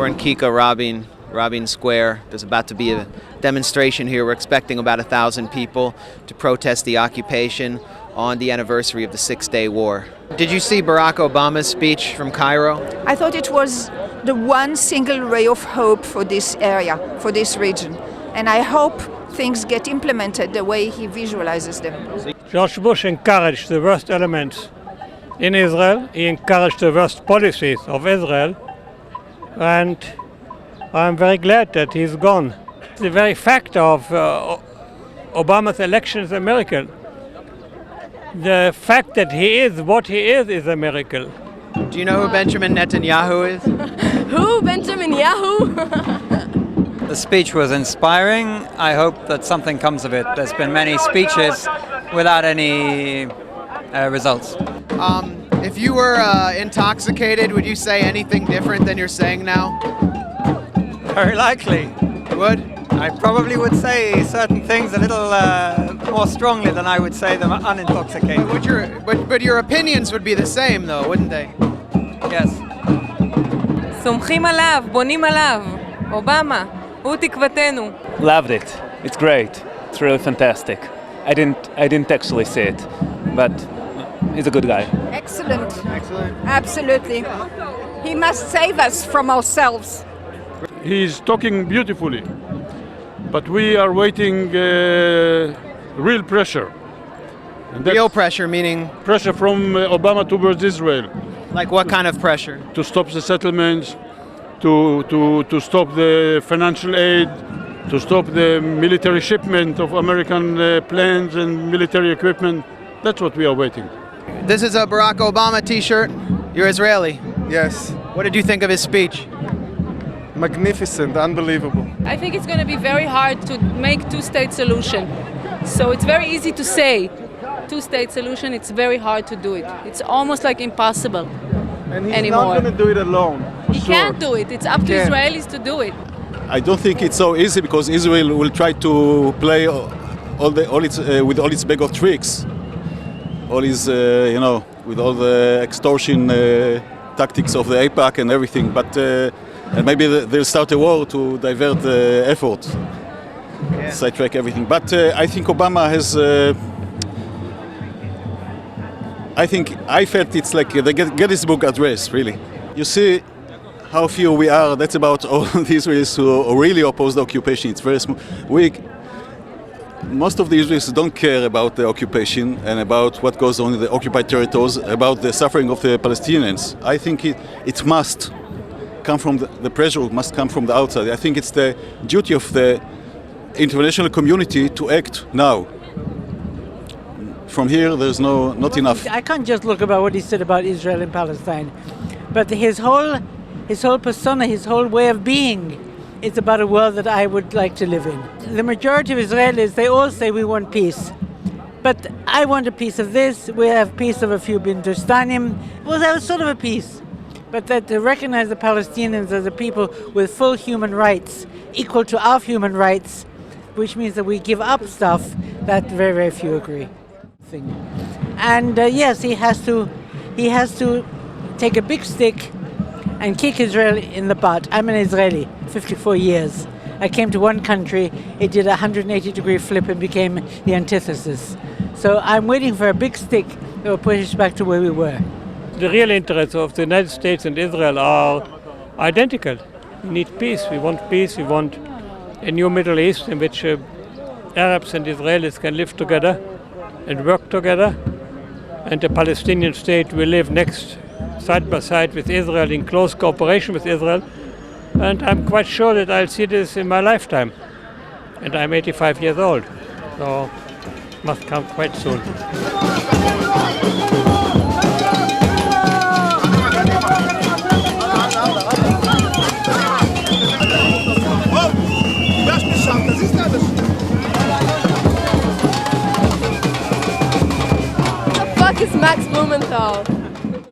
We're in Kika, Rabin Square. There's about to be a demonstration here. We're expecting about 1,000 people to protest the occupation on the anniversary of the Six-Day War. Did you see Barack Obama's speech from Cairo? I thought it was the one single ray of hope for this area, for this region. And I hope things get implemented the way he visualizes them. George Bush encouraged the worst elements in Israel. He encouraged the worst policies of Israel. And I'm very glad that he's gone. The very fact of Obama's election is a miracle. The fact that he is what he is a miracle. Do you know who Benjamin Netanyahu is? Who? Benjamin Yahoo? The speech was inspiring. I hope that something comes of it. There's been many speeches without any results. If you were intoxicated, would you say anything different than you're saying now? Very likely. You would? I probably would say certain things a little more strongly than I would say them unintoxicated. But your opinions would be the same, though, wouldn't they? Yes. סומכים עליו, בונים עליו. אובמה, הוא תקוותנו. Loved it. It's great. It's really fantastic. I didn't actually see it, but he's a good guy. Excellent. Absolutely. He must save us from ourselves. He's talking beautifully, but we are waiting real pressure. And Real pressure, meaning? pressure from Obama towards Israel Like what kind of pressure? to stop the settlements, to stop the financial aid, to stop the military shipment of American planes and military equipment. That's what we are waiting. This is a Barack Obama t-shirt. You're Israeli. Yes, What did you think of his speech? magnificent, unbelievable. I think it's going to be very hard to make two-state solution. So it's very easy to say two-state solution. It's very hard to do it. It's almost like impossible. And he's Anymore. not going to do it alone. For He sure. can't do it. It's up to Can't. Israelis to do it. I don't think it's so easy because Israel will try to play with all its bag of tricks, all its with all the extortion tactics of the AIPAC and everything. But and maybe they'll start a war to divert the effort, sidetrack everything. But I think Obama has. I felt it's like the Gettysburg Address, really. You see how few we are. That's about all the Israelis who really oppose the occupation. It's very weak. Most of the Israelis don't care about the occupation and about what goes on in the occupied territories, about the suffering of the Palestinians. I think it must come from the pressure must come from the outside. I think it's the duty of the international community to act now. From here, there's not enough. I can't just look about what he said about Israel and Palestine, but his whole persona, his whole way of being, is about a world that I would like to live in. The majority of Israelis, they all say we want peace, but I want a piece of this. We have peace of a few Bintustanim. Well, that was sort of a peace, but that to recognize the Palestinians as a people with full human rights, equal to our human rights, which means that we give up stuff that very, very few agree. And yes, he has to take a big stick and kick Israel in the butt. I'm an Israeli, 54 years. I came to one country, it did a 180-degree flip and became the antithesis. So I'm waiting for a big stick that will push us back to where we were. The real interests of the United States and Israel are identical. We need peace. We want peace. We want a new Middle East in which Arabs and Israelis can live together and work together, and the Palestinian state will live next, side by side with Israel, in close cooperation with Israel, and I'm quite sure that I'll see this in my lifetime. And I'm 85 years old, so must come quite soon.